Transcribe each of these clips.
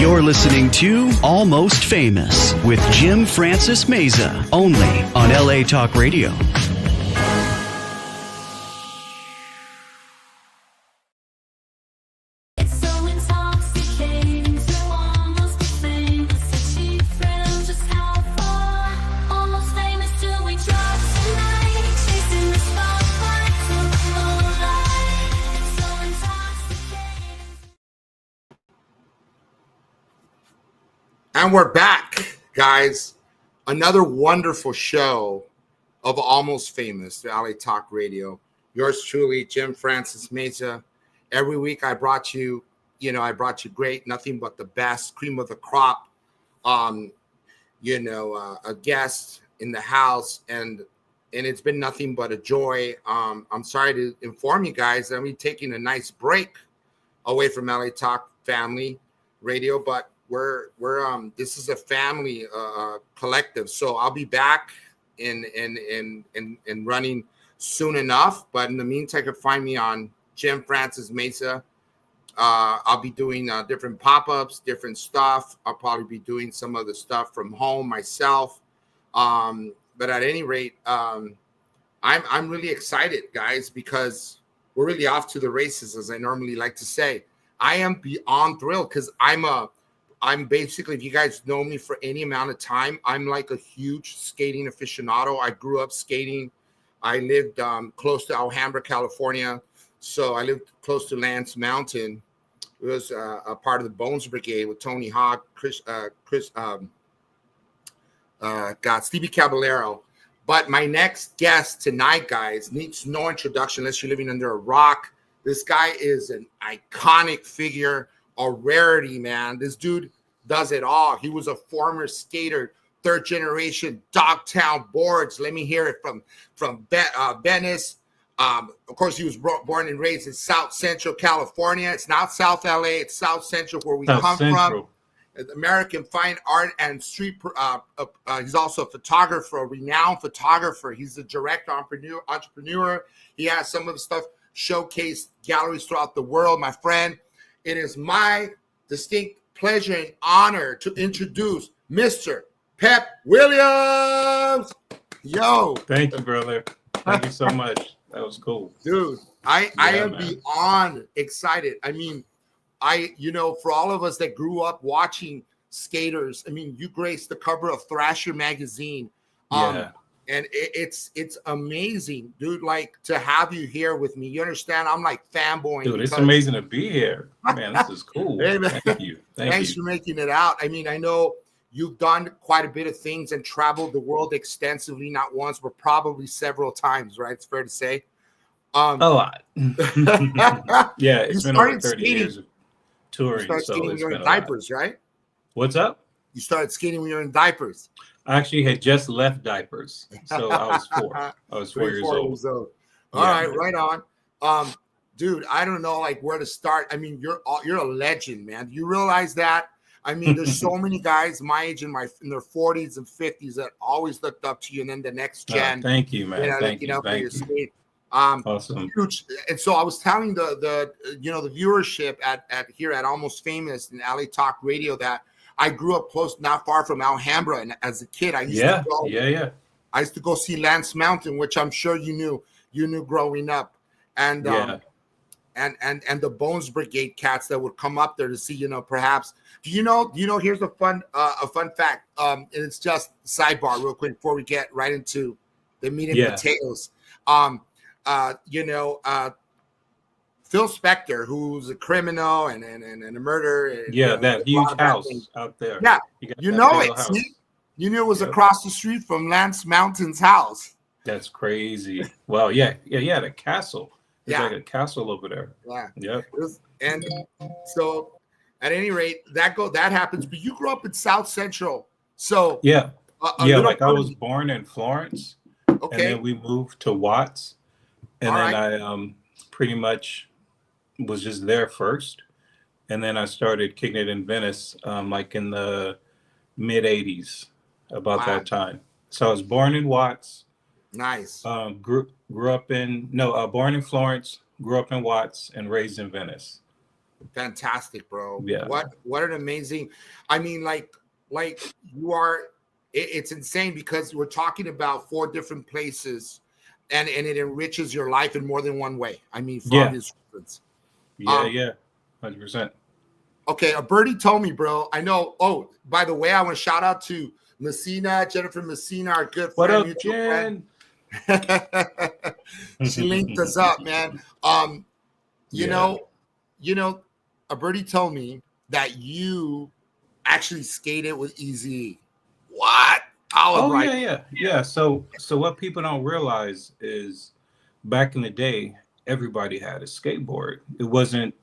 You're listening to Almost Famous with Jim Francis Meza, only on LA Talk Radio. And we're back, guys. Another wonderful show of Almost Famous, the LA Talk Radio. Yours truly, Jim Francis Meza. Every week I brought you great, nothing but the best, cream of the crop, a guest in the house, and it's been nothing but a joy. I'm sorry to inform you guys that I'm taking a nice break away from LA Talk Family Radio, but we're this is a family collective, so I'll be back in running soon enough. But in the meantime, you can find me on Jim Francis Meza. I'll be doing different pop-ups, different stuff. I'll probably be doing some of the stuff from home myself. But at any rate, I'm really excited, guys, because we're really off to the races, as I normally like to say. I am beyond thrilled because I'm basically, if you guys know me for any amount of time, I'm like a huge skating aficionado. I grew up skating. I lived close to Alhambra, California. So I lived close to Lance Mountain. It was a part of the Bones Brigade with Tony Hawk, Stevie Caballero. But my next guest tonight, guys, needs no introduction unless you're living under a rock. This guy is an iconic figure, a rarity, man. This dude does it all. He was a former skater, third generation, Dogtown boards. Let me hear it from Venice. Of course, he was born and raised in South Central California. It's not South LA. It's South Central, where we come from. American fine art and street. He's also a photographer, a renowned photographer. He's a direct entrepreneur. He has some of the stuff showcased galleries throughout the world. My friend, it is my distinct pleasure and honor to introduce Mr. Pep Williams. Yo. Thank you, brother. Thank you so much. That was cool. Dude, I am beyond excited. I mean, for all of us that grew up watching skaters, I mean, you graced the cover of Thrasher magazine. And it's amazing, dude, like, to have you here with me. You understand? I'm like fanboying. Dude, it's amazing to be here. Man, this is cool. Hey, man. Thank you. Thanks for making it out. I mean, I know you've done quite a bit of things and traveled the world extensively, not once, but probably several times, right? It's fair to say. A lot. Yeah, it's been over 30 skating. years of touring. You started skating when you were in diapers, right? What's up? You started skating when you were in diapers. I actually had just left diapers, so I was 4. I was 4 years old. All right, right on. Dude, I don't know like where to start. I mean, you're a legend, man. Do you realize that? I mean, there's so many guys my age and in their 40s and 50s that always looked up to you, and then the next gen. Thank you, man. Thank you. Awesome. Huge. And so I was telling the viewership at here at Almost Famous and LA Talk Radio that I grew up close, not far from Alhambra, and as a kid, I used to go. I used to go see Lance Mountain, which I'm sure you knew growing up, and and the Bones Brigade cats that would come up there to see, perhaps. Do you know? Here's a fun fact. And it's just sidebar, real quick, before we get right into the meat and potatoes. Phil Sk8er, who's a criminal and a murderer. And, that huge house out there. Yeah, See? You knew it was across the street from Lance Mountain's house. That's crazy. Well, he had a castle. There's like a castle over there. Yeah. Yep. And so, at any rate, that happens. But you grew up in South Central, so I was born in Florence. Okay. And then we moved to Watts, and I pretty much was just there first, and then I started kicking it in Venice, like in the mid '80s, about that time. So I was born in Watts. Nice. Born in Florence, grew up in Watts, and raised in Venice. Fantastic, bro. Yeah. What an amazing, I mean, like you are, it's insane because we're talking about 4 different places and it enriches your life in more than one way. I mean, for obvious reasons. Yeah. 100%. Okay, a birdie told me, bro. I know. Oh, by the way, I want to shout out to Messina, Jennifer Messina, our good friend. What up, mutual Jen? friend. She linked us up, man. You know, a birdie told me that you actually skated with Easy. What? Yeah. So what people don't realize is back in the day, everybody had a skateboard. It wasn't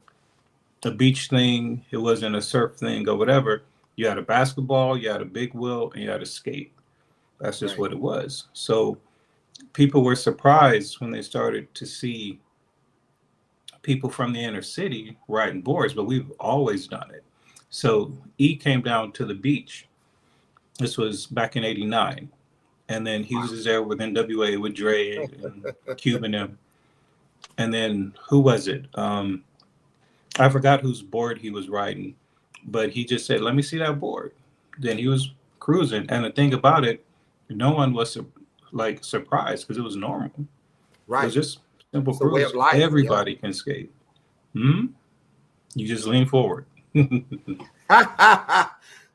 a beach thing. It wasn't a surf thing or whatever. You had a basketball, you had a big wheel, and you had a skate. That's just what it was. So people were surprised when they started to see people from the inner city riding boards, but we've always done it. So E came down to the beach. This was back in '89. And then he was there with NWA with Dre and Cube and them. And then who was it? I forgot whose board he was riding, but he just said, "Let me see that board." Then he was cruising. And the thing about it, no one was surprised because it was normal. Right. It was just simple cruise. Everybody can skate. You just lean forward.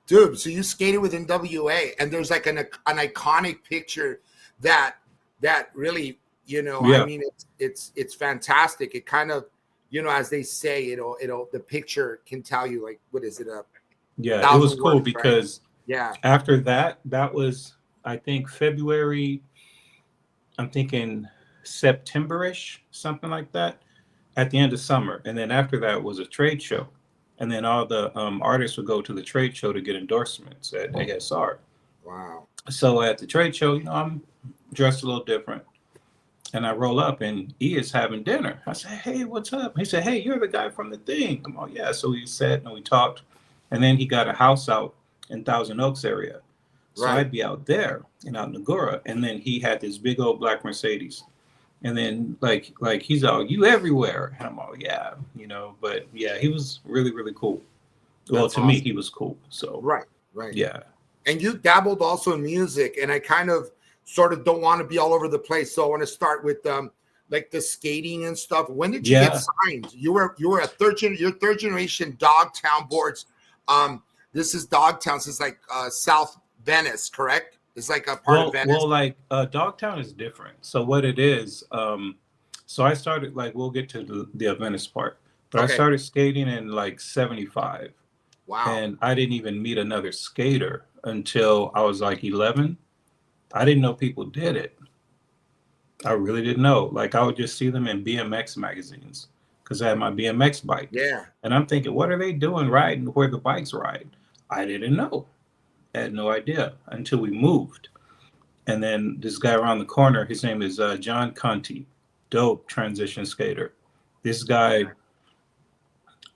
Dude, so you skated with NWA, and there's like an iconic picture that really, I mean, it's fantastic. It kind of, as they say, it'll the picture can tell you, like, what is it up? Yeah, it was cool words, because right? After that was, I think, February. I'm thinking September-ish, something like that, at the end of summer. And then after that was a trade show. And then all the artists would go to the trade show to get endorsements at ASR. Wow. So at the trade show, I'm dressed a little different. And I roll up and E is having dinner. I said, "Hey, what's up?" He said, "Hey, you're the guy from the thing." I'm all, "Yeah." So we sat and we talked. And then he got a house out in Thousand Oaks area. So I'd be out there and out in Nagura. And then he had this big old black Mercedes. And then like he's all, "You everywhere." And I'm all, "Yeah," but yeah, he was really, really cool. Well, to me, he was cool. So right. Yeah. And you dabbled also in music, and I kind of sort of don't want to be all over the place. So I want to start with like the skating and stuff. When did you get signed? You were a third generation Dogtown boards. This is Dogtown, so it's like South Venice, correct? It's like a part of Venice. Well, like Dogtown is different. So what it is, so I started, like, we'll get to the Venice part, but I started skating in like '75. Wow. And I didn't even meet another skater until I was like 11. I didn't know people did it. I really didn't know. Like, I would just see them in BMX magazines because I had my BMX bike. Yeah. And I'm thinking, what are they doing riding where the bikes ride? I didn't know. I had no idea until we moved. And then this guy around the corner, his name is John Conti, dope transition skater. This guy,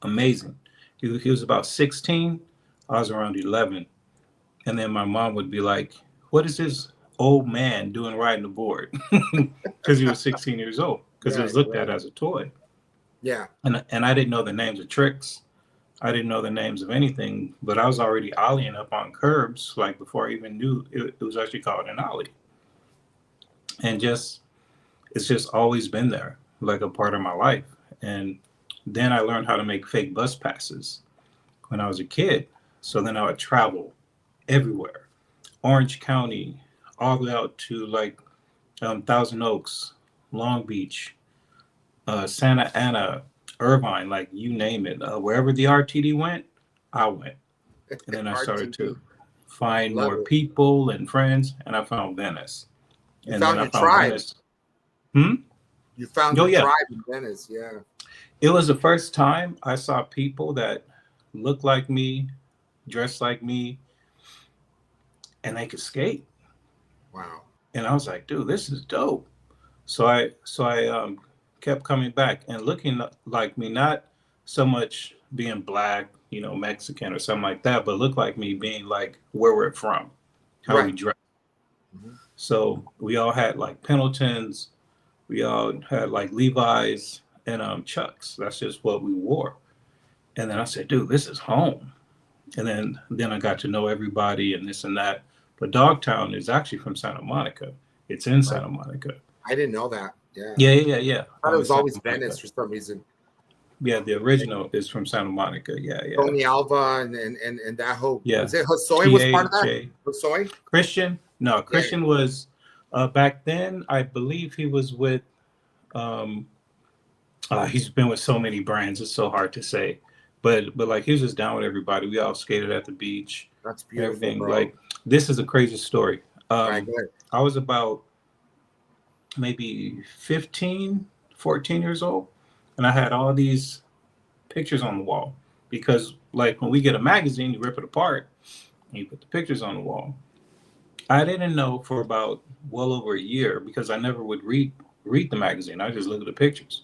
amazing. He was about 16. I was around 11. And then my mom would be like, "What is this old man doing riding the board?" Because he was 16 years old, because it was looked at as a toy. Yeah. And I didn't know the names of tricks. I didn't know the names of anything, but I was already ollieing up on curbs, like, before I even knew it was actually called an ollie. And it's just always been there, like a part of my life. And then I learned how to make fake bus passes when I was a kid. So then I would travel everywhere, Orange County, all the way out to like Thousand Oaks, Long Beach, Santa Ana, Irvine, like, you name it. Wherever the RTD went, I went. And then I started to find more people and friends, and I found Venice. You found your tribe. Venice. You found your tribe in Venice, yeah. It was the first time I saw people that looked like me, dressed like me, and they could skate. Wow. And I was like, dude, this is dope. So I kept coming back and looking like me, not so much being black, Mexican or something like that, but look like me being like where we're from, how we dress. Mm-hmm. So we all had like Pendletons, we all had like Levi's and Chucks. That's just what we wore. And then I said, dude, this is home. And then I got to know everybody and this and that. But Dogtown is actually from Santa Monica. It's in Santa Monica. I didn't know that. Yeah. Yeah. I thought it was Santa always Monica. Venice for some reason. Yeah, the original is from Santa Monica. Yeah. Tony Alva and that whole. Yeah. Was it Hosoi was part of that? Hosoi? Christian? No, Christian was back then. I believe he was with. He's been with so many brands. It's so hard to say, but like he was just down with everybody. We all skated at the beach. That's beautiful, everything. Bro. Like this is a crazy story. Right, go ahead. I was about maybe 15, 14 years old, and I had all these pictures on the wall because, like, when we get a magazine, you rip it apart and you put the pictures on the wall. I didn't know for about well over a year because I never would read the magazine. I just look at the pictures,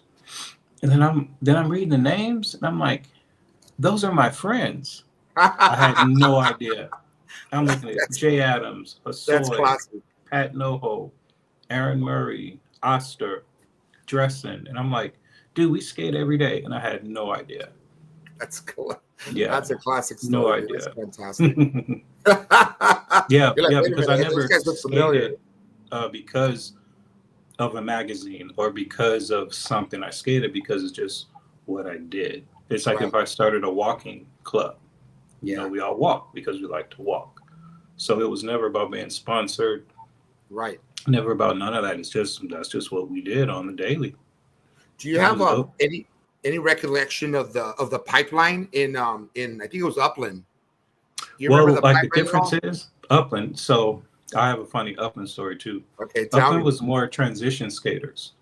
and then I'm reading the names, and I'm like, those are my friends. I had no idea. I'm looking at Jay Adams, Hosoi, Pat Noho, Aaron Murray, Oster, Dressen, and I'm like, dude, we skate every day, and I had no idea. That's cool. Yeah, that's a classic story. No idea. That's fantastic. yeah, like, because I never skated because of a magazine or because of something. I skated because it's just what I did. It's like if I started a walking club, you know, we all walk because we like to walk. So it was never about being sponsored. Right. Never about none of that. It's just that's just what we did on the daily. Do you have any recollection of the pipeline in I think it was Upland? You remember the difference is Upland. So I have a funny Upland story too. Okay, Upland was more transition skaters.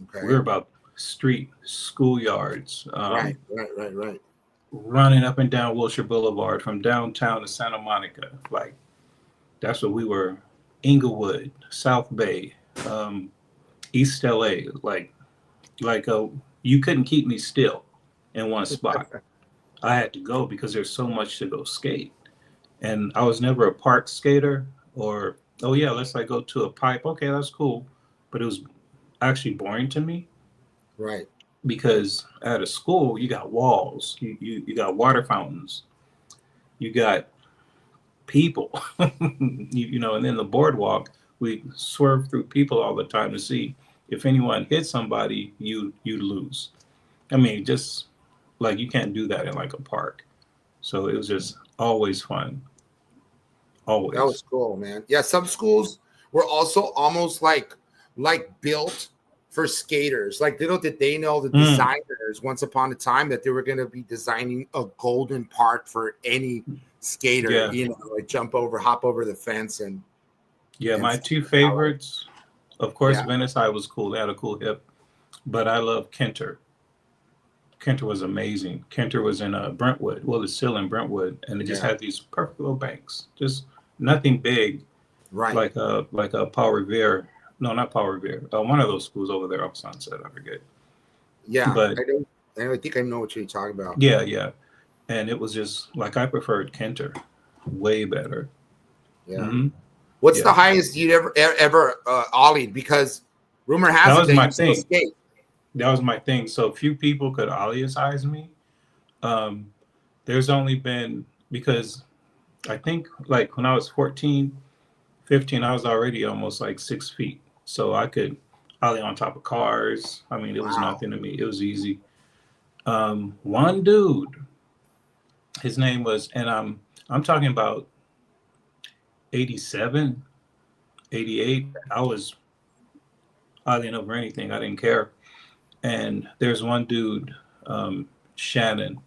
Okay. We were about street schoolyards. Right. Running up and down Wilshire Boulevard from downtown to Santa Monica. Like that's what we were. Inglewood, South Bay, East LA. Like you couldn't keep me still in one spot. I had to go because there's so much to go skate. And I was never a park skater or, oh yeah, let's like go to a pipe. Okay, that's cool. But it was actually boring to me. Right. Because at a school, you got walls, you got water fountains, you got people, you know, and then the boardwalk, we swerve through people all the time to see if anyone hits somebody, you lose. I mean, just like you can't do that in like a park. So it was just always fun. Always. That was cool, man. Yeah, some schools were also almost like built for skaters. Like little did they know the designers once upon a time that they were going to be designing a golden park for any skater, you know, like hop over the fence and my two favorites, of course, Venice High was cool. They had a cool hip, but I love Sk8er. Sk8er was amazing. Sk8er was in Brentwood. Well, it's still in Brentwood, and it just had these perfect little banks. Just nothing big, right? Like a Paul Revere. No, not Paul Revere. One of those schools over there off Sunset. I forget. Yeah, but I think I know what you're talking about. Yeah. And it was just like I preferred Sk8er, way better. Yeah. Mm-hmm. What's the highest you'd ever ollied? Because rumor has that it was that my you thing. Still skate. That was my thing. So few people could ollie as high as me. There's only been because I think like when I was 14, 15, I was already almost like 6 feet. So I could ollie on top of cars. I mean, it was nothing to me. It was easy. One dude. His name was, and I'm talking about 87, 88. I was oddly over anything. I didn't care. And there's one dude, Shannon.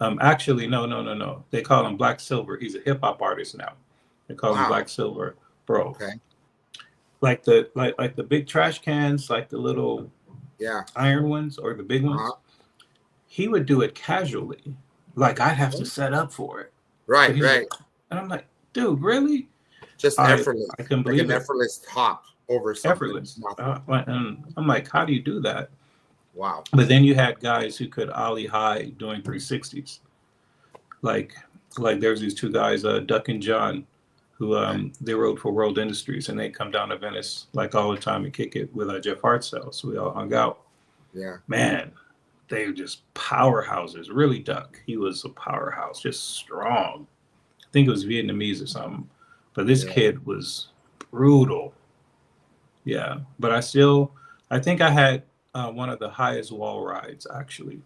Actually, no. They call him Black Silver. He's a hip hop artist now. They call him Black Silver, bro. Okay. Like the big trash cans, like the little iron ones or the big ones. He would do it casually. Like I'd have to set up for it. Right. And I'm like, dude, really? Just effortless. I couldn't believe an effortless hop over something. Effortless. And I'm like, how do you do that? Wow. But then you had guys who could ollie high doing 360s. Like there's these two guys, Duck and John, who they rode for World Industries, and they come down to Venice like all the time and kick it with Jeff Hartzell. So we all hung out. Yeah. Man, they were just powerhouses. Really, Duck, he was a powerhouse, just strong. I think it was Vietnamese or something. But this kid was brutal. Yeah, but I think I had one of the highest wall rides actually.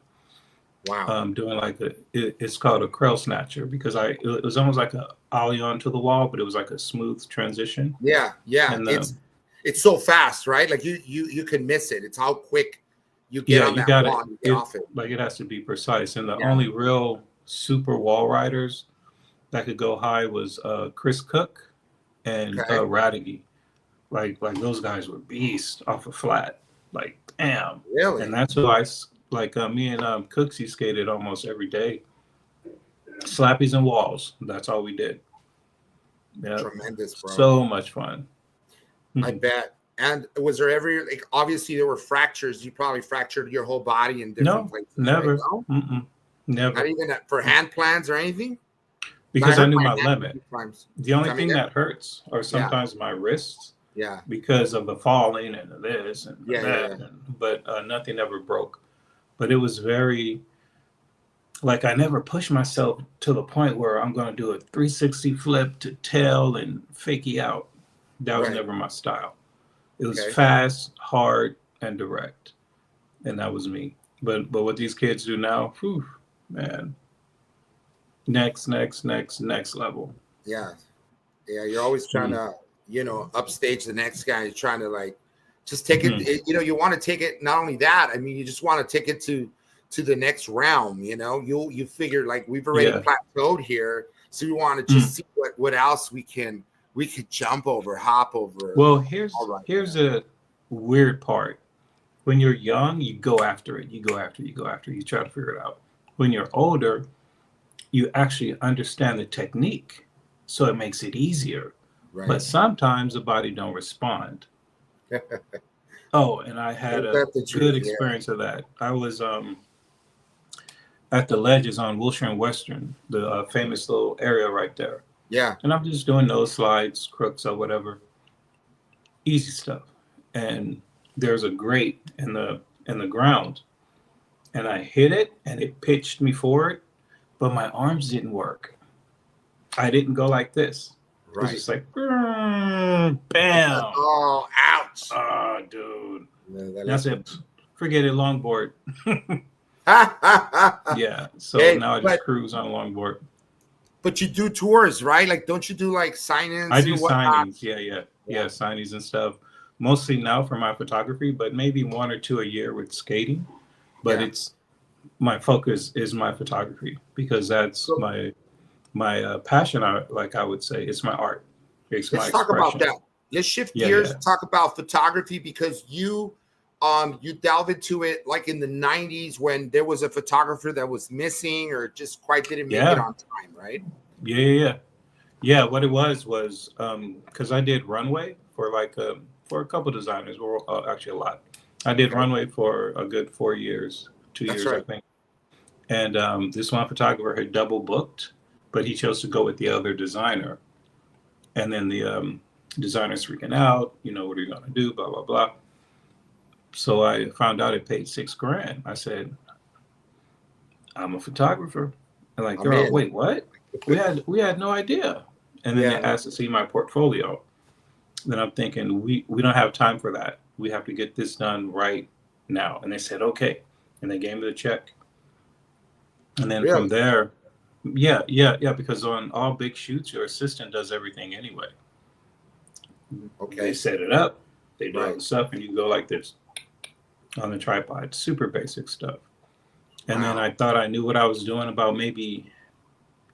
Wow. Doing like it's called a Krell snatcher because it was almost like a ollie onto the wall, but it was like a smooth transition. Yeah, yeah. And It's so fast, right? Like you can miss it. It's how quick you get on you that got wall and get off it. Like it has to be precise. And the only real super wall riders that could go high was Chris Cook and Radigi. Like those guys were beasts off a flat. Like damn. Really? And that's who me and Cooksy skated almost every day. Slappies and walls. That's all we did. Yeah. Tremendous, bro. So much fun. I bet. And was there ever, like, obviously there were fractures. You probably fractured your whole body in different places. Never. Right? No? Never. Not even for hand plans or anything? Because I knew my limit. The only thing that hurts are sometimes my wrists. Yeah. Because of the falling and this and that. But nothing ever broke. But it was very, like, I never pushed myself to the point where I'm going to do a 360 flip to tail and fakey out. That was never my style. It was fast, hard, and direct. And that was me. But what these kids do now, whew, man. Next level. Yeah. Yeah, you're always trying to, upstage the next guy. You're trying to, like, just take it, you want to take it, not only that, I mean, you just want to take it to the next realm, you figure, like, we've already plateaued here, so you want to just see what else we could jump over, hop over. Well, here's a weird part. When you're young, you go after it. You try to figure it out. When you're older, you actually understand the technique, so it makes it easier. Right. But sometimes the body don't respond. And I had a good experience of that. I was at the ledges on Wilshire and Western, the famous little area right there. Yeah. And I'm just doing nose slides, crooks or whatever. Easy stuff. And there's a grate in the ground. And I hit it and it pitched me forward, but my arms didn't work. I didn't go like this. Right. It was just like bam. Oh, ouch. Oh, dude. No, that's it. Forget it, longboard. Yeah. So now I just cruise on a longboard. But you do tours, right? Like, don't you do like signings? I do signings. Yeah, signings and stuff. Mostly now for my photography, but maybe 1 or 2 a year with skating. But it's my focus is my photography because that's my passion. I would say it's my art. It's Let's talk about that. Let's shift gears and talk about photography because you delve into it like in the 90s when there was a photographer that was missing or just quite didn't make it on time, right? Yeah. What it was because I did runway for for a couple designers, actually a lot. I did runway for a good 4 years, 2 years, I think. And this one photographer had double booked, but he chose to go with the other designer. And then the designer's freaking out, what are you going to do, blah, blah, blah. So I found out it paid $6,000. I said, I'm a photographer. And like, they're all, wait, what? We had no idea. And then they asked to see my portfolio. Then I'm thinking, we don't have time for that. We have to get this done right now. And they said, okay. And they gave me the check. And then from there, because on all big shoots, your assistant does everything anyway. Okay. They set it up. They do all the stuff, and you go like this on the tripod. Super basic stuff. And then I thought I knew what I was doing about maybe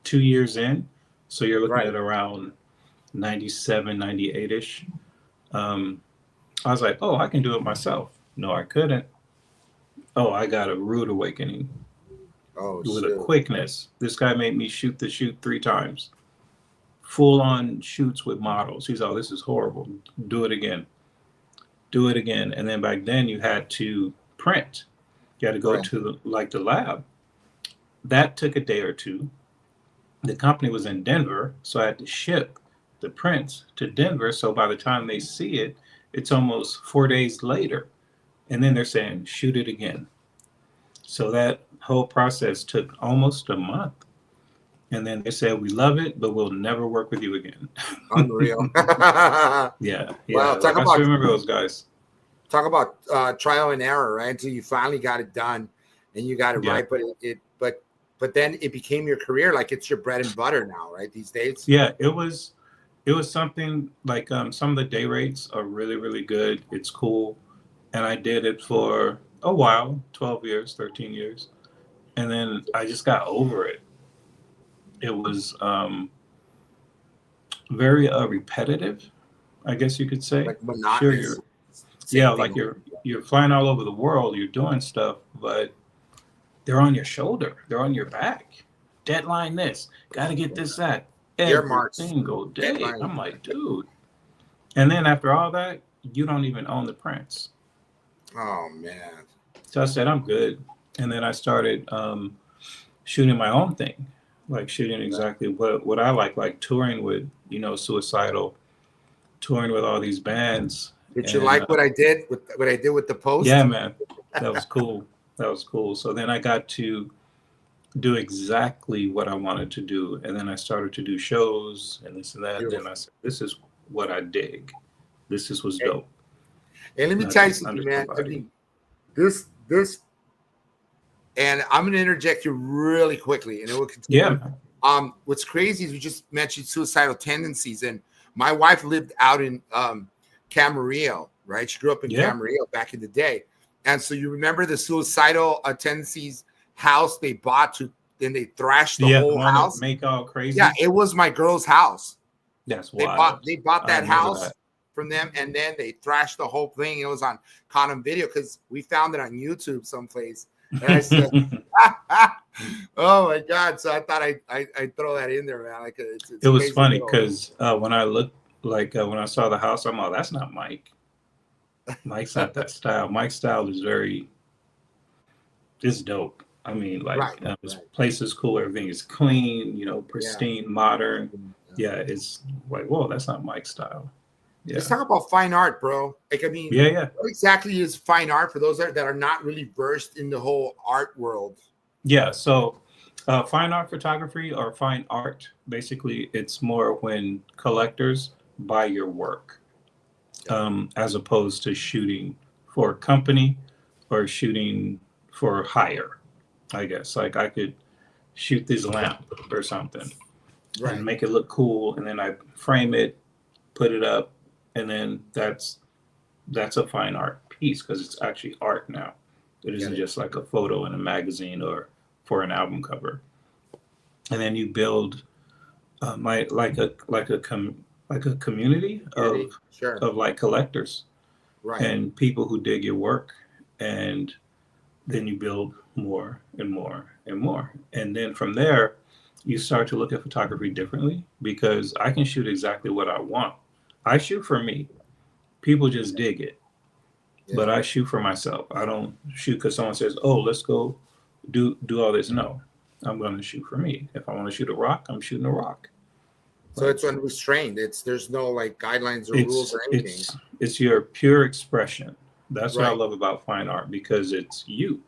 2 years in. So you're looking at around 97, 98-ish. I was like, I can do it myself. No, I couldn't. I got a rude awakening. With a quickness. This guy made me shoot the shoot 3 times. Full on shoots with models. He's this is horrible. Do it again. And then back then you had to print. You had to go to the lab. That took a day or two. The company was in Denver, so I had to ship the prints to Denver. So by the time they see it, it's almost 4 days later. And then they're saying, shoot it again. So that whole process took almost a month. And then they said, we love it, but we'll never work with you again. Unreal. Yeah. Wow, Like I still remember those guys. Talk about trial and error, right? Until you finally got it done and you got it Yeah. right. But then it became your career, like it's your bread and butter now, right? These days. Yeah, it was something like some of the day rates are really, really good. It's cool. And I did it for a while, 12 years, 13 years. And then I just got over it. It was very repetitive, I guess you could say. Like Sure, monotonous. like you're flying all over the world, you're doing stuff, but they're on your shoulder, they're on your back. Deadline this, got to get this that every single day. Deadline. I'm like, dude. And then after all that, you don't even own the prints. Oh man. So I said, I'm good. And then I started shooting my own thing, like shooting exactly what I like touring with, Sk8er, touring with all these bands. Did you like what I did with the post? Yeah, man, that was cool. That was cool. So then I got to do exactly what I wanted to do, and then I started to do shows and this and that. And then I said, this is what I dig. This is what's dope. And let me tell you something, man. I mean, this, and I'm going to interject you really quickly, and it will continue. Yeah. What's crazy is we just mentioned suicidal tendencies, and my wife lived out in Camarillo, right? She grew up in Camarillo back in the day, and so you remember the suicidal tendencies house they bought then they thrashed the whole house, make all crazy. Yeah, it was my girl's house. That's wild. They bought that house from them, and then they thrashed the whole thing. It was on Condom Video because we found it on YouTube someplace. And I said, "Oh my god!" So I thought I'd throw that in there, man. Like it was funny because when I looked, when I saw the house, I'm like, "That's not Mike. Mike's not that style. Mike's style is it's dope. I mean, this place is cool. Everything is clean, pristine, modern. Yeah, it's like, whoa, that's not Mike's style." Yeah. Let's talk about fine art, bro. Like, I mean, what exactly is fine art for those that are not really versed in the whole art world? Yeah, so fine art photography or fine art, basically, it's more when collectors buy your work as opposed to shooting for a company or shooting for hire, I guess. Like I could shoot this lamp or something and make it look cool, and then I frame it, put it up, and then that's a fine art piece because it's actually art now. It isn't just like a photo in a magazine or for an album cover. And then you build like a community of like collectors and people who dig your work, and then you build more and more and more. And then from there, you start to look at photography differently because I can shoot exactly what I want. I shoot for me. People just dig it. But I shoot for myself. I don't shoot because someone says, "Oh, let's go do all this." No, I'm going to shoot for me. If I want to shoot a rock, I'm shooting a rock. So it's unrestrained. There's no like guidelines or rules or anything. It's your pure expression. That's what I love about fine art because it's you.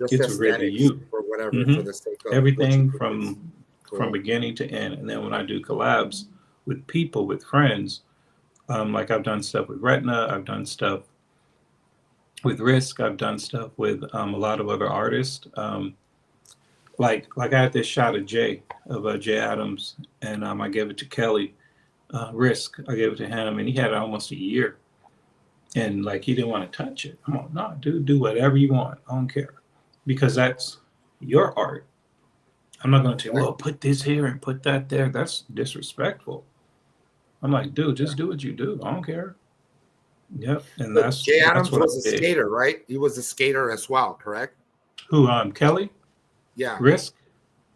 It's really you. Or whatever for the sake of everything from beginning to end. And then when I do collabs with people, with friends, like I've done stuff with Retina, I've done stuff with Risk, I've done stuff with a lot of other artists. Like I had this shot of Jay Adams, and I gave it to Kelly. Risk, I gave it to him, and he had it almost a year. And like he didn't want to touch it. I'm like, no, dude, do whatever you want. I don't care. Because that's your art. I'm not going to tell you, well, put this here and put that there. That's disrespectful. I'm like, dude, just do what you do. I don't care. Yep. And that's Jay Adams was a skater, right? He was a skater as well, correct? Who? Kelly? Yeah. Risk?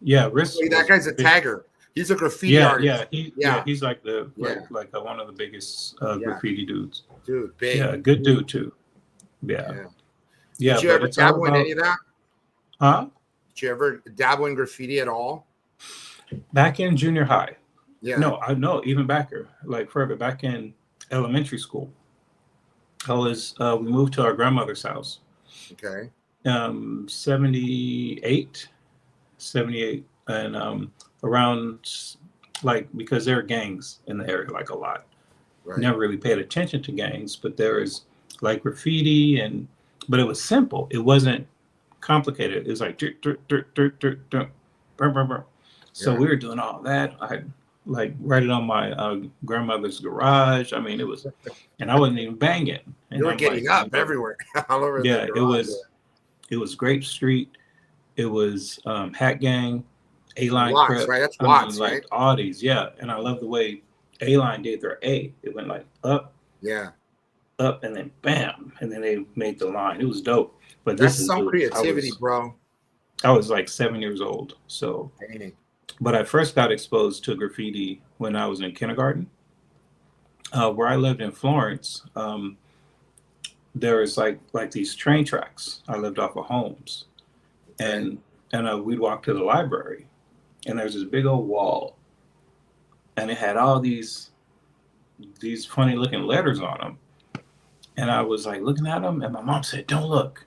Yeah, Risk. That guy's a tagger. He's a graffiti artist. He's like one of the biggest graffiti dudes. Dude, big. Yeah, good dude too. Yeah. Did you ever dabble in any of that? Huh? Did you ever dabble in graffiti at all? Back in junior high. Yeah. No, I know, even backer, like further back in elementary school. We moved to our grandmother's house. Okay. 78, and around, like, because there are gangs in the area, like, a lot. Right. Never really paid attention to gangs, but there is like graffiti, but it was simple. It wasn't complicated. It was like dirt, dirt, dirt, dirt, dirt, dirt, burr, burr, burr. So we were doing all that. I like write it on my grandmother's garage. I mean, it was, and I wasn't even banging. And You were I'm getting like, up everywhere, all over yeah, the garage. it was Grape Street. It was Hat Gang, A-Line Watts, Crip. right? That's I Watts, mean, like right? all these, yeah. And I love the way A-Line did their A. It went like up, Yeah, up, and then bam, and then they made the line. It was dope. But that's this is some creativity, bro. I was like 7 years old. So, Dang. but I first got exposed to graffiti when I was in kindergarten. Where I lived in Florence, there was like these train tracks. I lived off of homes, and we'd walk to the library, and there's this big old wall, and it had all these funny looking letters on them. And I was like looking at them, and my mom said, "Don't look.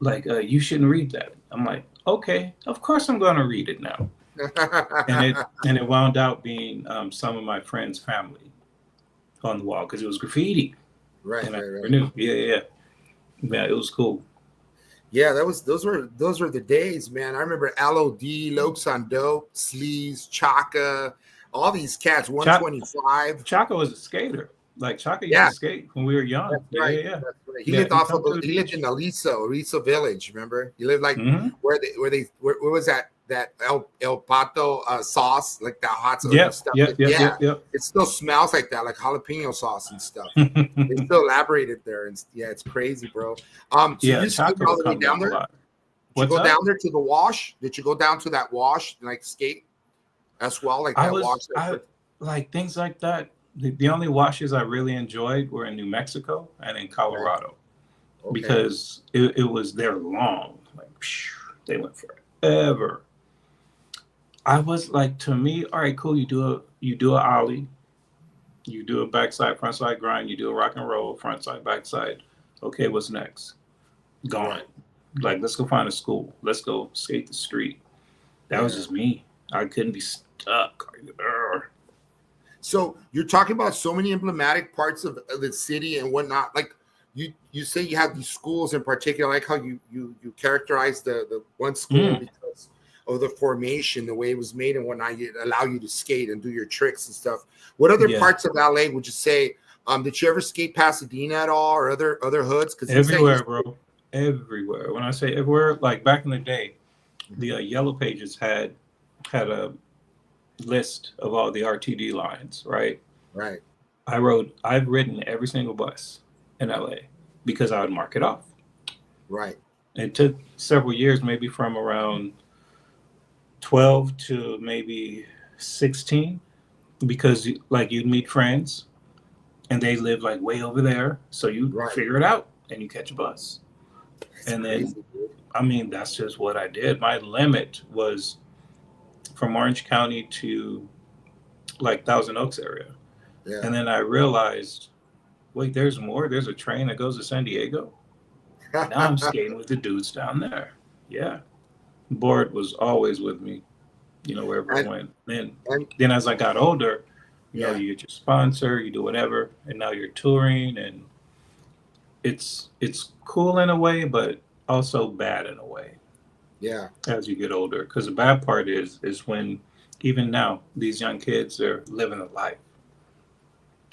Like, you shouldn't read that." I'm like, "Okay, of course I'm going to read it now." and it wound out being some of my friends' family on the wall because it was graffiti. Right, and I right. knew. Yeah, it was cool. Yeah, those were the days, man. I remember LOD, Lokes on Dope, Sleaze, Chaka, all these cats. 125. Chaka was a skater. Like Chaka used to skate when we were young. That's right. Yeah. That's right. He lived he lived in Aliso Village. Remember, he lived like where was that El Pato sauce, like that hot sauce stuff. Yeah. It still smells like that, like jalapeno sauce and stuff. They still elaborated there, and yeah, it's crazy, bro. So you skated all the way down there? Did you go down there to the wash? Did you go down to that wash and like skate as well, like that wash? Like things like that. The only washes I really enjoyed were in New Mexico and in Colorado, because it was they're long. Like they went forever. I was like, to me, all right, cool. You do a ollie, you do a backside frontside grind, you do a rock and roll frontside backside. Okay, what's next? Gone. Right. Like, let's go find a school. Let's go skate the street. That was just me. I couldn't be stuck. So you're talking about so many emblematic parts of the city and whatnot. Like you say you have these schools in particular. I like how you characterize the one school because of the formation, the way it was made and whatnot. It allow you to skate and do your tricks and stuff. What other parts of LA would you say? Did you ever skate Pasadena at all, or other hoods? Because everywhere, bro. Everywhere. When I say everywhere, like back in the day, the Yellow Pages had a list of all the RTD lines, right? Right. I've ridden every single bus in LA because I would mark it off. Right. It took several years, maybe from around 12 to maybe 16, because like you'd meet friends and they live like way over there. So you figure it out and you catch a bus. That's crazy, dude. I mean, that's just what I did. My limit was from Orange County to like Thousand Oaks area. Yeah. And then I realized, wait, there's more. There's a train that goes to San Diego. Now I'm skating with the dudes down there. Yeah. Board was always with me, wherever I went. Then as I got older, you know, you get your sponsor, you do whatever, and now you're touring, and it's cool in a way, but also bad in a way. Yeah. As you get older, because the bad part is when even now these young kids are living a life,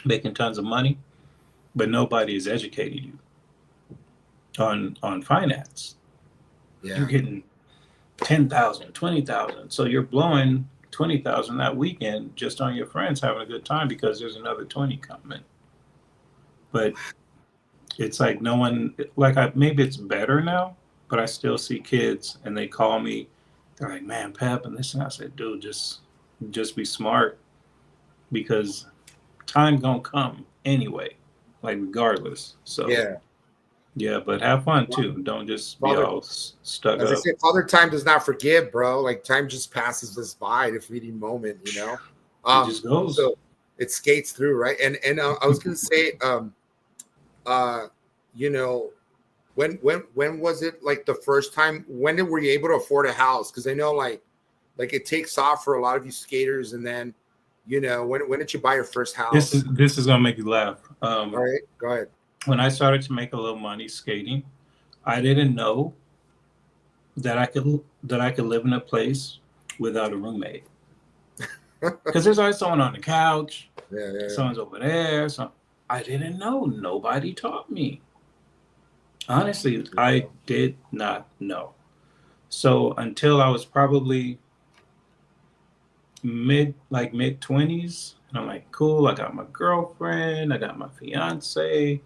making tons of money, but nobody is educating you on finance. Yeah. You're getting 10,000, 20,000, so you're blowing 20,000 that weekend just on your friends having a good time because there's another 20 coming. But it's like no one, like maybe it's better now, but I still see kids and they call me. They're like, "Man, Pep," and this and I said, "Dude, just be smart, because time gonna come anyway, like regardless." So yeah, but have fun too. Don't just be all stuck up. I said, Father Time does not forgive, bro. Like time just passes us by, the fleeting moment, It just goes. So it skates through, right? And I was gonna say, when was it like the first time? Were you able to afford a house? Because I know like it takes off for a lot of you skaters, and then when did you buy your first house? This is gonna make you laugh. All right, go ahead. When I started to make a little money skating, I didn't know that I could live in a place without a roommate. Because there's always someone on the couch. Yeah. Someone's over there. So I didn't know. Nobody taught me. Honestly, I did not know. So until I was probably mid 20s, and I'm like, cool, I got my girlfriend, I got my fiance.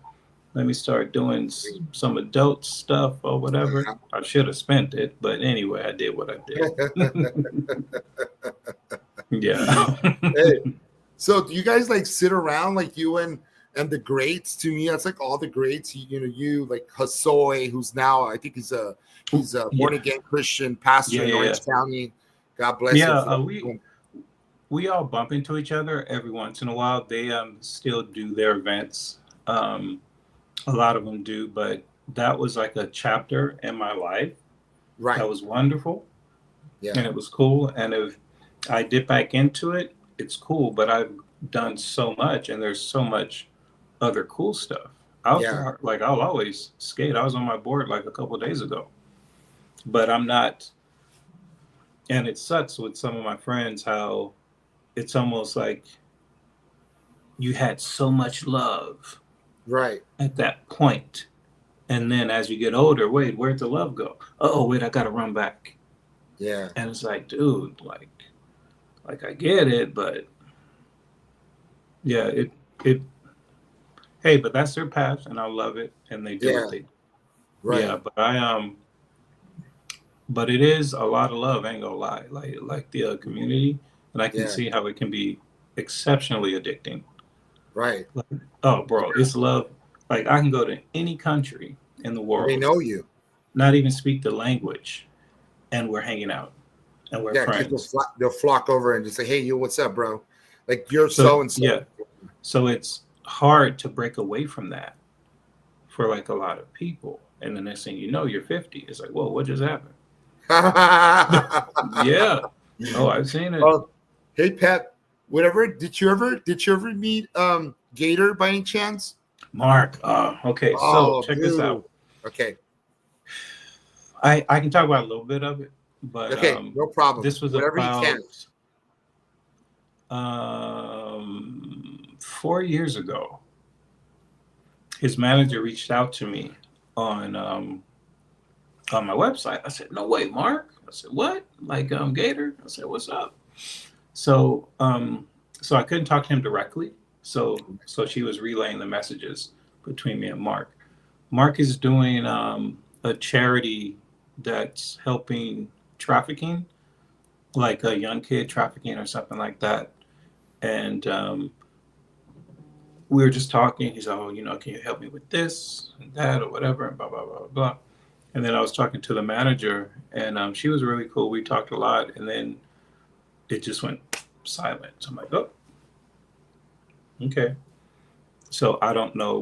Let me start doing some adult stuff or whatever. I should have spent it, but anyway, I did what I did. Yeah. Hey, so do you guys like sit around like you and the greats? To me, that's like all the greats. You like Hasoy, who's now I think he's a born again Christian pastor in Orange County. God bless him. We all bump into each other every once in a while. They still do their events. A lot of them do, but that was like a chapter in my life. Right. That was wonderful. Yeah. And it was cool. And if I dip back into it, it's cool. But I've done so much, and there's so much other cool stuff. I'll always skate. I was on my board like a couple of days ago. But I'm not, and it sucks with some of my friends how it's almost like you had so much love. Right. At that point. And then as you get older, wait, where'd the love go? Oh, wait, I got to run back. Yeah. And it's like, dude, like I get it, but yeah, hey, but that's their path and I love it. And they do what they do. Right. Yeah, but but it is a lot of love, I ain't gonna lie. Like the community, and I can see how it can be exceptionally addicting. Right. Like, oh, bro, it's love. Like I can go to any country in the world. They know you. Not even speak the language, and we're hanging out, and we're friends. They'll flock over and just say, "Hey, you, what's up, bro? Like you're so and so." Yeah. So it's hard to break away from that for like a lot of people, and the next thing you know, you're 50. It's like, whoa, what just happened? Yeah. Oh, I've seen it. Hey, Pep. Whatever. Did you ever meet Sk8er by any chance? Mark. Okay. So check this out. Okay. I can talk about a little bit of it, but okay, no problem. This was whatever about you can. 4 years ago. His manager reached out to me on my website. I said, "No way, Mark." I said, "What? Like Sk8er?" I said, "What's up?" So I couldn't talk to him directly. So she was relaying the messages between me and Mark. Mark is doing a charity that's helping trafficking, like a young kid trafficking or something like that. And we were just talking. He's like, "Oh, can you help me with this and that or whatever?" And blah, blah, blah, blah. And then I was talking to the manager, and she was really cool. We talked a lot, and then it just went silent. So I'm like, oh, okay. So I don't know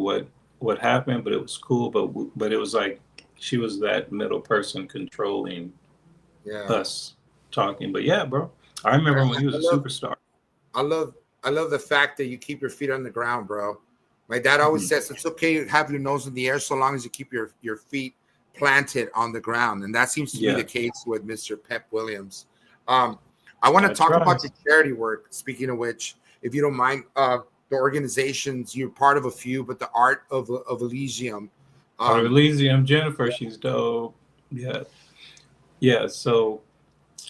what happened, but it was cool. But it was like she was that middle person controlling us talking. But yeah, bro, I remember when he was a superstar. I love the fact that you keep your feet on the ground, bro. My dad always says it's okay to have your nose in the air so long as you keep your feet planted on the ground, and that seems to be the case with Mr. Pep Williams. I want to talk about the charity work. Speaking of which, if you don't mind, the organizations, you're part of a few, but the Art of Elysium. Art of Elysium, Jennifer, she's dope. Yeah. Yeah. So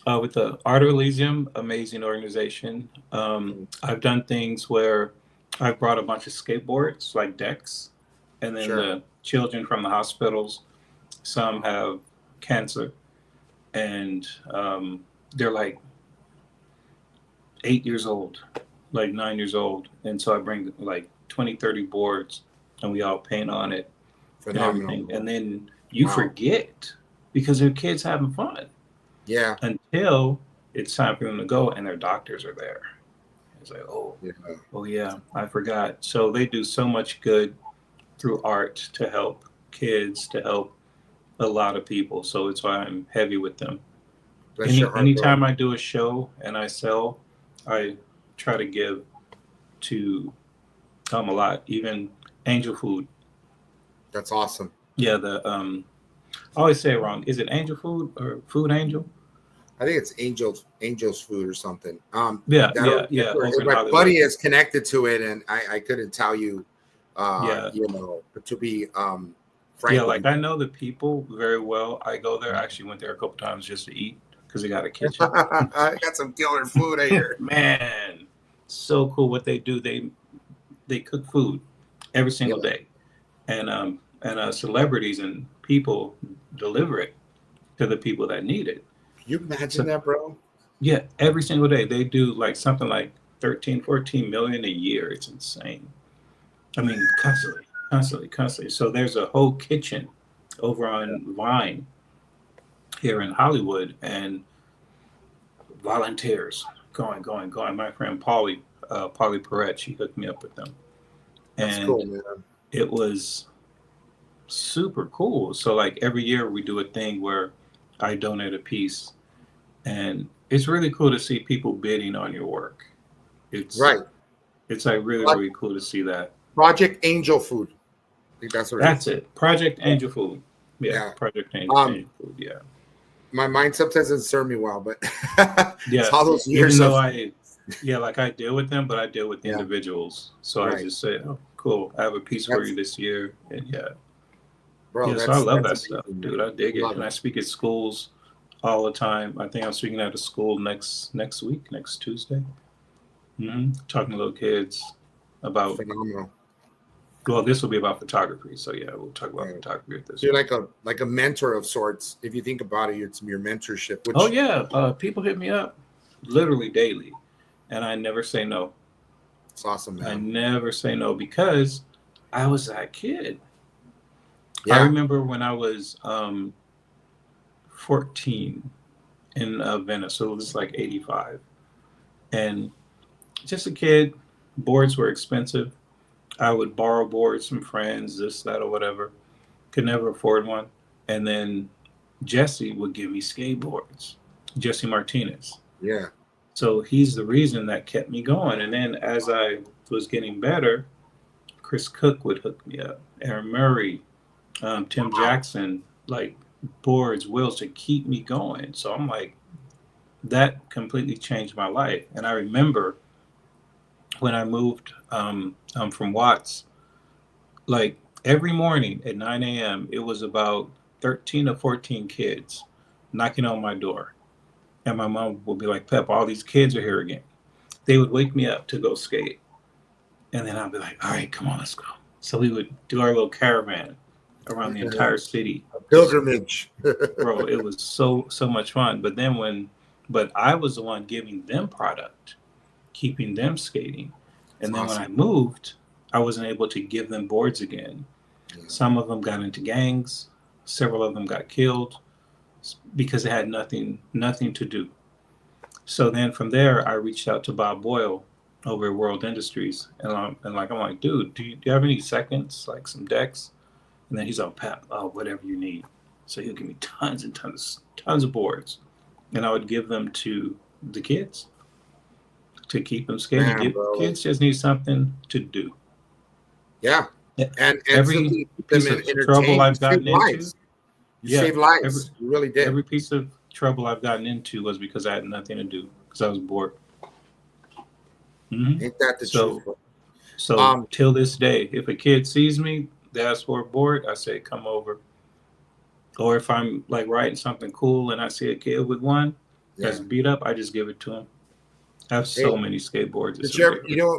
with the Art of Elysium, amazing organization. I've done things where I've brought a bunch of skateboards, like decks, and then the children from the hospitals, some have cancer, and they're like 8 years old, like 9 years old. And so I bring like 20, 30 boards and we all paint on it and everything. And then you forget because they're kids having fun. Yeah. Until it's time for them to go and their doctors are there. It's like, oh yeah, I forgot. So they do so much good through art to help kids, to help a lot of people. So it's why I'm heavy with them. Bless your heart, Anytime bro. I do a show and I sell, I try to give to a lot, even Angel Food. That's awesome. Yeah, I always say it wrong. Is it Angel Food or Food Angel? I think it's Angel's Food or something. Yeah, That'll, over in my Hollywood. buddy is connected to it, and I couldn't tell you, Yeah. to be Yeah, frank with like I know the people very well. I go there. I actually went there a couple times just to eat because they got a kitchen. I got some killer food here. Man, so cool what they do. They cook food every single Yeah. day, and celebrities and people deliver it to the people that need it. Can you imagine that, bro? Yeah, every single day they do like something like 13, 14 million a year. It's insane. I mean, constantly. So there's a whole kitchen over on Vine here in Hollywood, and volunteers going. My friend Paulie Perret, she hooked me up with them, That's and cool, man. it was super cool. So like every year we do a thing where I donate a piece, and it's really cool to see people bidding on your work. It's Right. It's like really cool to see that. Project Angel Food. I think that's what That's it. Project Angel Food. Yeah. Project Angel Food. Yeah. My mind sometimes doesn't serve me well, but yeah, it's all those years. Even though I deal with them, but I deal with the individuals. So I just say, oh, cool. I have a piece for you this year, and bro. So I love that stuff, dude. I dig it, and I speak at schools all the time. I think I'm speaking at a school next week, next Tuesday. Talking to little kids about phenomenal. Well, this will be about photography, so yeah, we'll talk about photography with this. You're like a mentor of sorts. If you think about it, it's your mentorship. Which, people hit me up literally daily, and I never say no. It's awesome, man. I never say no because I was that kid. Yeah. I remember when I was 14 in Venice, so it was like 85, and just a kid. Boards were expensive. I would borrow boards from friends, this, that, or whatever. Could never afford one. And then Jesse would give me skateboards. Jesse Martinez. Yeah. So he's the reason that kept me going. And then as I was getting better, Chris Cook would hook me up. Aaron Murray, Tim Jackson, like boards, wheels to keep me going. So I'm like, that completely changed my life. And I remember when I moved from Watts, like every morning at 9 a.m., it was about 13 or 14 kids knocking on my door. And my mom would be like, Pep, all these kids are here again. They would wake me up to go skate. And then I'd be like, all right, come on, let's go. So we would do our little caravan around the entire city. A pilgrimage. Bro, it was so much fun. But I was the one giving them product, keeping them skating. And then when I moved, I wasn't able to give them boards again. Yeah. Some of them got into gangs. Several of them got killed because they had nothing to do. So then from there, I reached out to Bob Boyle over at World Industries. And I'm like, dude, do you have any seconds, like some decks? And then he's like, Pep, whatever you need. So he'll give me tons and tons of boards. And I would give them to the kids to keep them skating. Kids just need something to do. Yeah. And every piece of trouble I've gotten into. You saved lives. You really did. Every piece of trouble I've gotten into was because I had nothing to do, because I was bored. Ain't that the truth? So till this day, if a kid sees me, they ask for a board, I say, come over. Or if I'm like writing something cool and I see a kid with one that's beat up, I just give it to him. I have so many skateboards.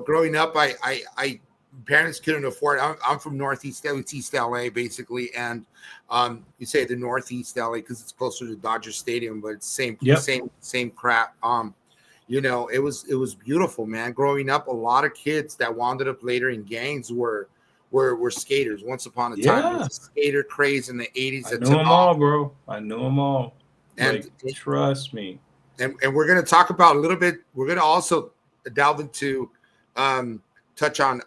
Growing up, I parents couldn't afford. I'm from Northeast LA, basically, and you say the Northeast LA because it's closer to Dodger Stadium, but it's same crap. It was beautiful, man. Growing up, a lot of kids that wound up later in gangs were skaters. Once upon a time, there was a skater craze in the 80s. I knew them all, bro. I knew them all. And trust me. And we're going to talk about a little bit. We're going to also delve into touch on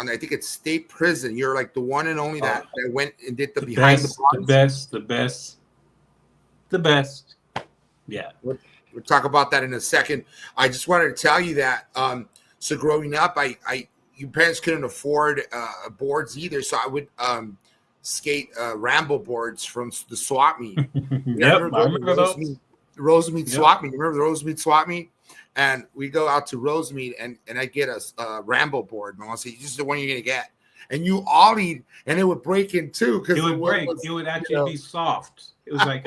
I think it's state prison. You're like the one and only that went and did the behind best, the bars. the best. Yeah. We'll talk about that in a second. I just wanted to tell you that. So growing up, your parents couldn't afford boards either, so I would skate ramble boards from the swap meet. Yep, I remember those. Rosemead swap meet. Remember the Rosemead swap meet? And we go out to Rosemead, and I get a ramble board. And I'll say, "This is the one you're gonna get." And you ollied, and it would break in two because it would break. It would actually be soft. It was like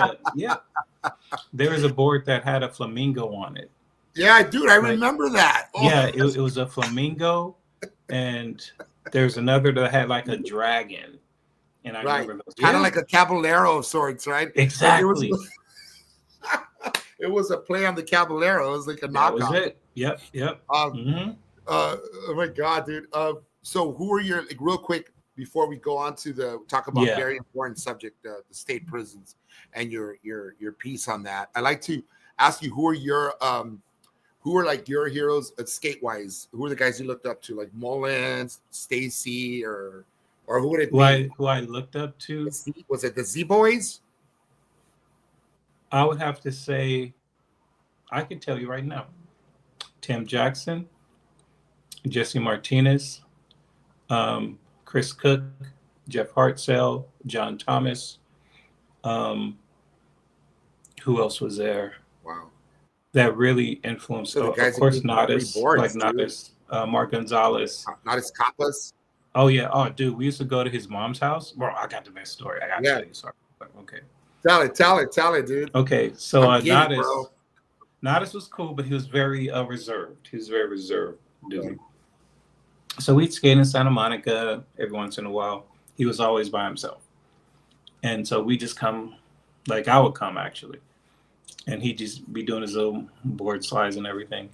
there was a board that had a flamingo on it. Yeah, dude, I remember that. Oh. Yeah, it was a flamingo, and there's another that had like a dragon. And I remember those. Kind of like a caballero of sorts, right? Exactly. It was a play on the caballero. It was like a knockoff. That was it. Yep. Oh my God, dude. So who are your, like, real quick before we go on to talk about very important subject, the state prisons and your piece on that. I'd like to ask you who are like your heroes at skate wise? Who are the guys you looked up to, like Mullins, Stacy, or who would it be? Who I looked up to? Was it the Z Boys? I would have to say, I can tell you right now, Tim Jackson, Jesse Martinez, Chris Cook, Jeff Hartzell, John Thomas. Who else was there? Wow. That really influenced, of course, Nadas, Mark Gonzalez. Nadas Capas. Oh, yeah. Oh, dude, we used to go to his mom's house. Bro, I got the best story. I got to tell you. Sorry. Okay. Tell it, dude. Okay, so Nadas was cool, but he was very reserved. He was very reserved, dude. Yeah. So we'd skate in Santa Monica every once in a while. He was always by himself. And so we just come, like I would come actually. And he'd just be doing his little board slides and everything.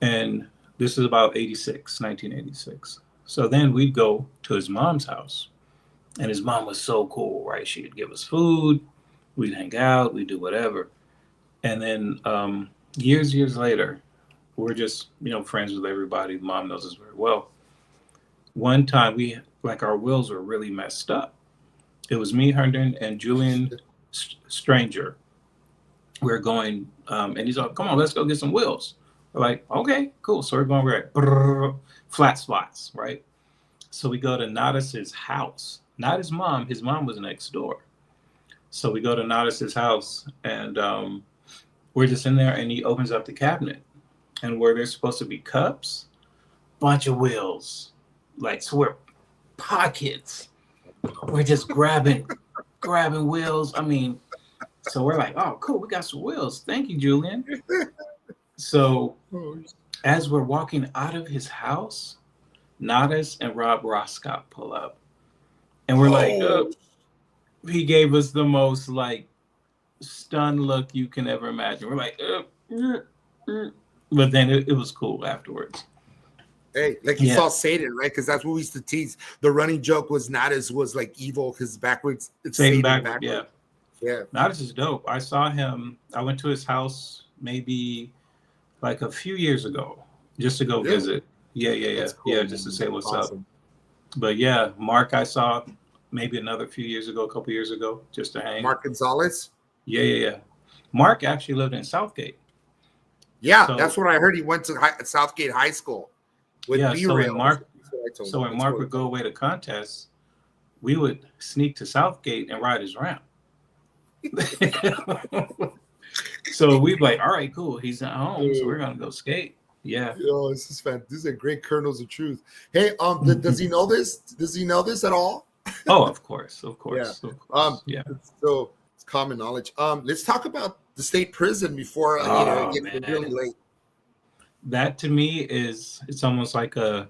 And this is about 1986. So then we'd go to his mom's house. And his mom was so cool, right? She'd give us food. We'd hang out. We'd do whatever. And then years later, we're just, friends with everybody. Mom knows us very well. One time our wheels were really messed up. It was me, Herndon, and Julian Stranger. We're going, and he's like, come on, let's go get some wheels. We're like, okay, cool. So we're going flat spots, right? So we go to Nadas's house. Not his mom. His mom was next door. So we go to Nadas's house, and we're just in there, and he opens up the cabinet. And where there's supposed to be cups, bunch of wheels. Like, so we're pockets. We're just grabbing wheels. I mean, so we're like, oh, cool, we got some wheels. Thank you, Julian. So as we're walking out of his house, Nadas and Rob Roscott pull up. And we're like, he gave us the most like stunned look you can ever imagine. We're like, but then it was cool afterwards. Hey, like you saw Satan, right? Because that's what we used to tease. The running joke was Nadas was like evil because backwards. It's Satan backwards. Yeah. Nadas is dope. I saw him. I went to his house maybe like a few years ago just to go visit. Yeah. Cool, yeah, just to say what's up. But yeah, Mark I saw maybe a couple years ago, just to hang. Mark Gonzalez? Yeah. Mark actually lived in Southgate. Yeah, so, that's what I heard. He went to Southgate High School with B-Rail. So when Mark would go away to contests, we would sneak to Southgate and ride his ramp. So we'd be like, all right, cool. He's at home, so we're going to go skate. Yeah. Oh, this is fantastic. These are great kernels of truth. Hey, does he know this? Does he know this at all? Oh, of course. Yeah. So it's common knowledge. Let's talk about the state prison before it gets really late. That to me it's almost like a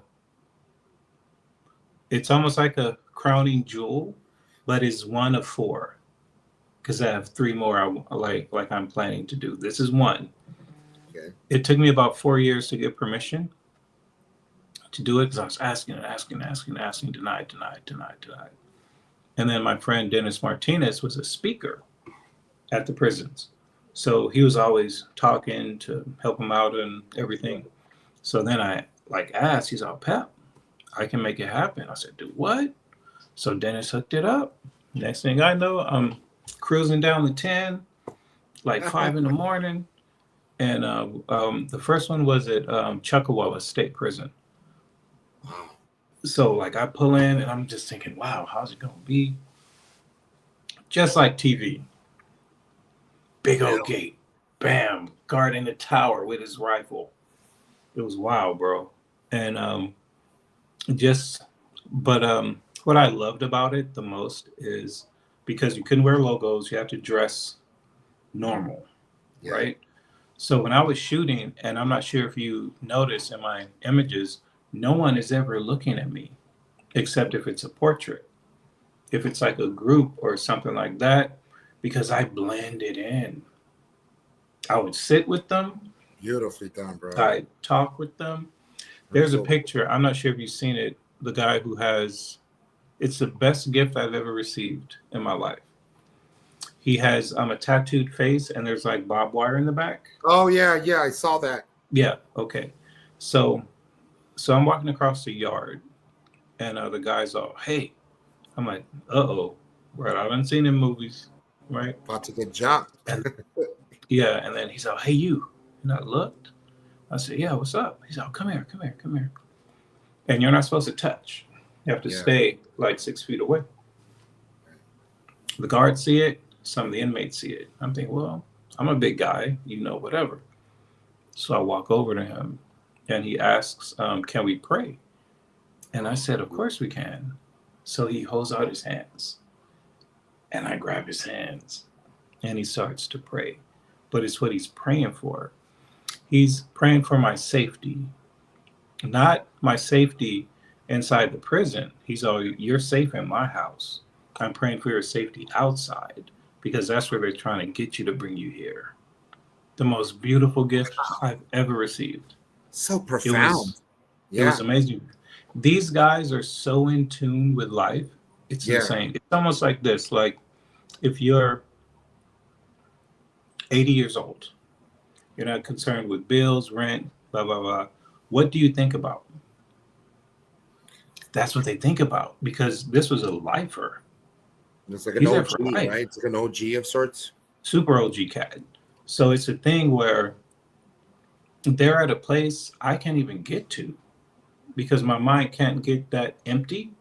crowning jewel, but it's one of 4. Because I have 3 more I'm planning to do. This is one. Okay. It took me about 4 years to get permission to do it because I was asking, denied. And then my friend Dennis Martinez was a speaker at the prisons. So he was always talking to help him out and everything. So then I asked, he's like, Pep, I can make it happen. I said, do what? So Dennis hooked it up. Next thing I know, I'm cruising down the 10, like 5 in the morning. And the first one was at Chuckawalla State Prison. Wow. So like I pull in and I'm just thinking, wow, how's it going to be? Just like TV. Big old gate. Bam. Guarding the tower with his rifle. It was wild, bro. And what I loved about it the most is because you couldn't wear logos, you have to dress normal, right? So when I was shooting, and I'm not sure if you notice in my images, no one is ever looking at me, except if it's a portrait. If it's like a group or something like that, because I blended in. I would sit with them. Beautifully done, bro. I'd talk with them. There's a picture. I'm not sure if you've seen it. The guy who has, it's the best gift I've ever received in my life. He has a tattooed face and there's like barbed wire in the back. Oh yeah, I saw that. Yeah, okay. So I'm walking across the yard and the guy's all, hey. I'm like, uh-oh. Right, I haven't seen in movies, right? About to get jumped. Yeah, and then he's all, hey, you. And I looked. I said, yeah, what's up? He's all, come here. And you're not supposed to touch. You have to stay like 6 feet away. The guards see it. Some of the inmates see it. I'm thinking, well, I'm a big guy, whatever. So I walk over to him and he asks, can we pray? And I said, of course we can. So he holds out his hands and I grab his hands and he starts to pray. But it's what he's praying for. He's praying for my safety, not my safety inside the prison. He's all, you're safe in my house. I'm praying for your safety outside because that's where they're trying to get you to bring you here. The most beautiful gift I've ever received. So profound. It was amazing. These guys are so in tune with life. It's insane. It's almost like this. Like if you're 80 years old, you're not concerned with bills, rent, blah, blah, blah. What do you think about? That's what they think about because this was a lifer. It's like an OG, right? It's like an OG of sorts. Super OG cat. So it's a thing where they're at a place I can't even get to because my mind can't get that empty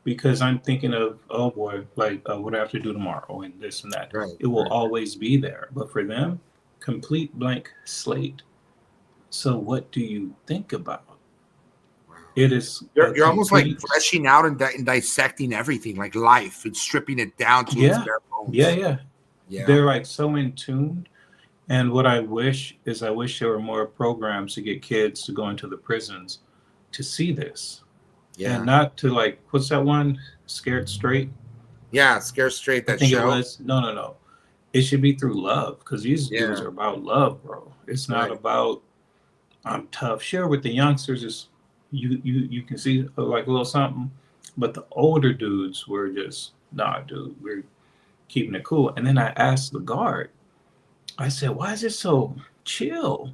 because I'm thinking of, oh boy, like what do I have to do tomorrow and this and that. Right, it will always be there. But for them, complete blank slate. So what do you think about? Wow. It is. You're almost like fleshing out and dissecting everything, like life, and stripping it down to its bare bones. Yeah. They're like so in tune. And what I wish there were more programs to get kids to go into the prisons to see this. Yeah. And not to like, what's that one? Scared Straight? Yeah, Scared Straight. That I think show. It was. No. It should be through love because these dudes are about love, bro. It's not about I'm tough. Sure, with the youngsters, it's you can see like a little something, but the older dudes were just nah, dude. We're keeping it cool. And then I asked the guard. I said, "Why is it so chill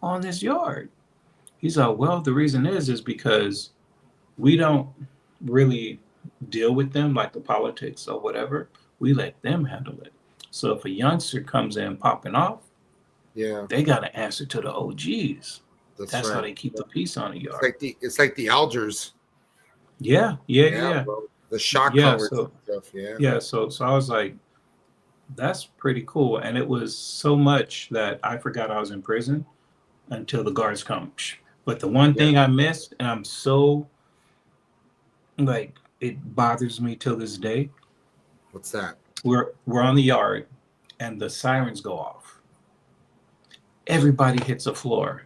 on this yard?" He's like, "Well, the reason is because we don't really deal with them like the politics or whatever. We let them handle it. So if a youngster comes in popping off, they got to answer to the OGs. That's how they keep the peace on the yard. It's like the Algers. Yeah. Bro. The shock covers and stuff. Yeah. So I was like, that's pretty cool. And it was so much that I forgot I was in prison until the guards come. But the one thing I missed, and I'm so like it bothers me till this day. What's that? We're on the yard and the sirens go off. Everybody hits the floor.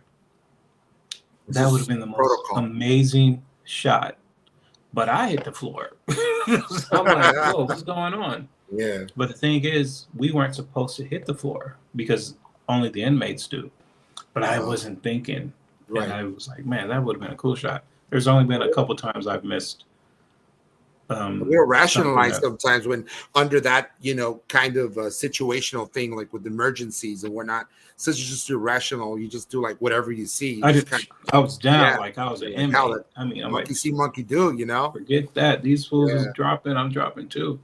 That would have been the most amazing shot. But I hit the floor. So I'm like, whoa, what's going on? Yeah. But the thing is, we weren't supposed to hit the floor because only the inmates do. But I wasn't thinking. Right. And I was like, man, that would have been a cool shot. There's only been a couple times I've missed We're rationalized sometimes when under that, kind of situational thing, like with emergencies and whatnot. So you just irrational. You just do like whatever you see. I was down like I was an inmate. I mean, I'm monkey see, monkey do. Forget that. These fools is dropping. I'm dropping too.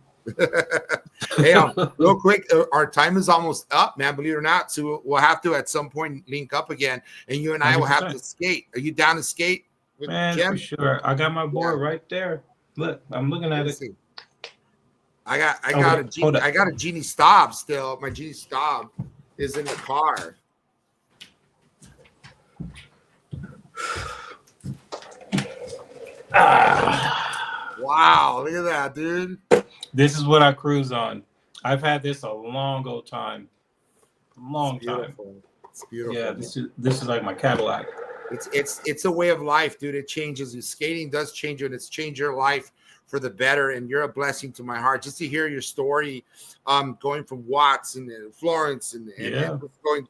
Hey, real quick, our time is almost up, man. Believe it or not, so we'll have to at some point link up again, and you and I 100%. Will have to skate. Are you down to skate? Man, Jim? For sure. I got my board right there. Look, I'm looking at it. I got a Genie Staub still. My Genie Staub is in the car. Wow, look at that, dude. This is what I cruise on. I've had this a long old time. It's beautiful. Yeah, this is like my Cadillac. It's a way of life, dude. It changes you. Skating does change you, and it's changed your life for the better. And you're a blessing to my heart. Just to hear your story, going from Watts and Florence and going,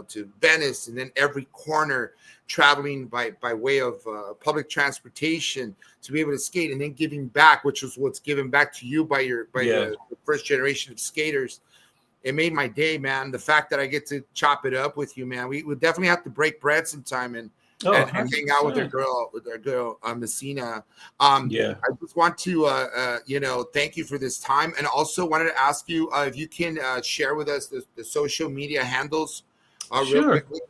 to Venice, and then every corner, traveling by way of public transportation to be able to skate, and then giving back, which was what's given back to you by the first generation of skaters. It made my day, man. The fact that I get to chop it up with you, man. We would definitely have to break bread sometime and hang out with our girl, Messina. I just want to, thank you for this time, and also wanted to ask you if you can share with us the social media handles. Real quickly.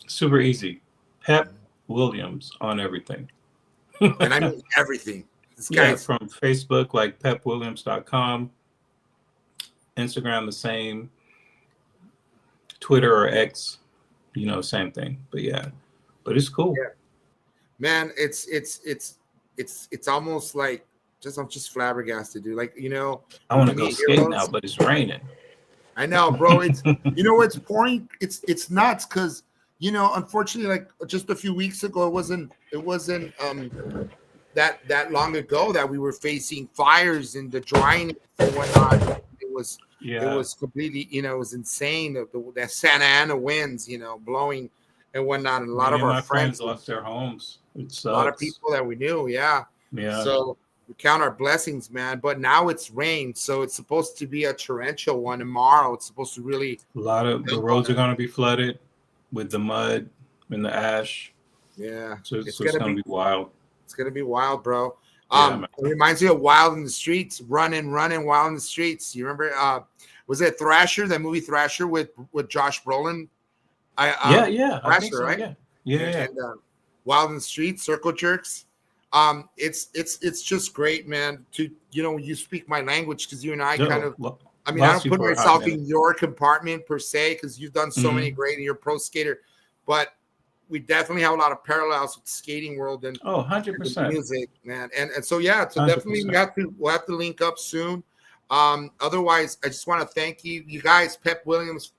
Super easy. Pep Williams on everything. And I mean everything. From Facebook, like pepwilliams.com. Instagram, the same. Twitter or X, same thing. But it's cool. Yeah. Man, it's almost like I'm just flabbergasted, dude. Like, I want to go skate now, but it's raining. I know, bro. It's it's pouring. It's nuts because unfortunately, like just a few weeks ago, it wasn't that long ago that we were facing fires and the drying and whatnot. It was completely, it was insane. The Santa Ana winds, blowing and whatnot. And a lot of our friends lost their homes. A lot of people that we knew. Yeah. So we count our blessings, man. But now it's rain. So it's supposed to be a torrential one tomorrow. It's supposed to really. A lot of the roads are going to be flooded with the mud and the ash. Yeah. So it's going to be wild. It's going to be wild, bro. It reminds me of Wild in the Streets, running, Wild in the Streets. You remember, was it Thrasher, that movie Thrasher with Josh Brolin? Thrasher, I think so, right? Yeah. And, Wild in the Streets, Circle Jerks. It's just great, man. To you speak my language because you and I kind of. I mean, I don't put myself in your compartment per se because you've done so many great and you're a pro skater, but we definitely have a lot of parallels with the skating world and 100% music, man. And so definitely we'll have to link up soon. Otherwise, I just want to thank you guys. Pep Williams,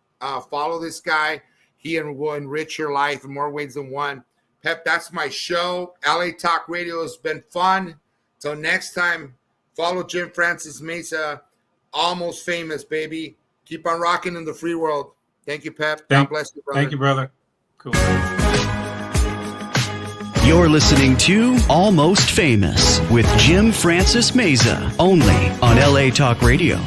follow this guy. He will enrich your life in more ways than one. Pep, that's my show. LA Talk Radio has been fun. Till next time, follow Jim Francis Meza. Almost famous, baby. Keep on rocking in the free world. Thank you, Pep. God bless you, brother. Thank you, brother. Cool. You're listening to Almost Famous with Jim Francis Meza, only on LA Talk Radio.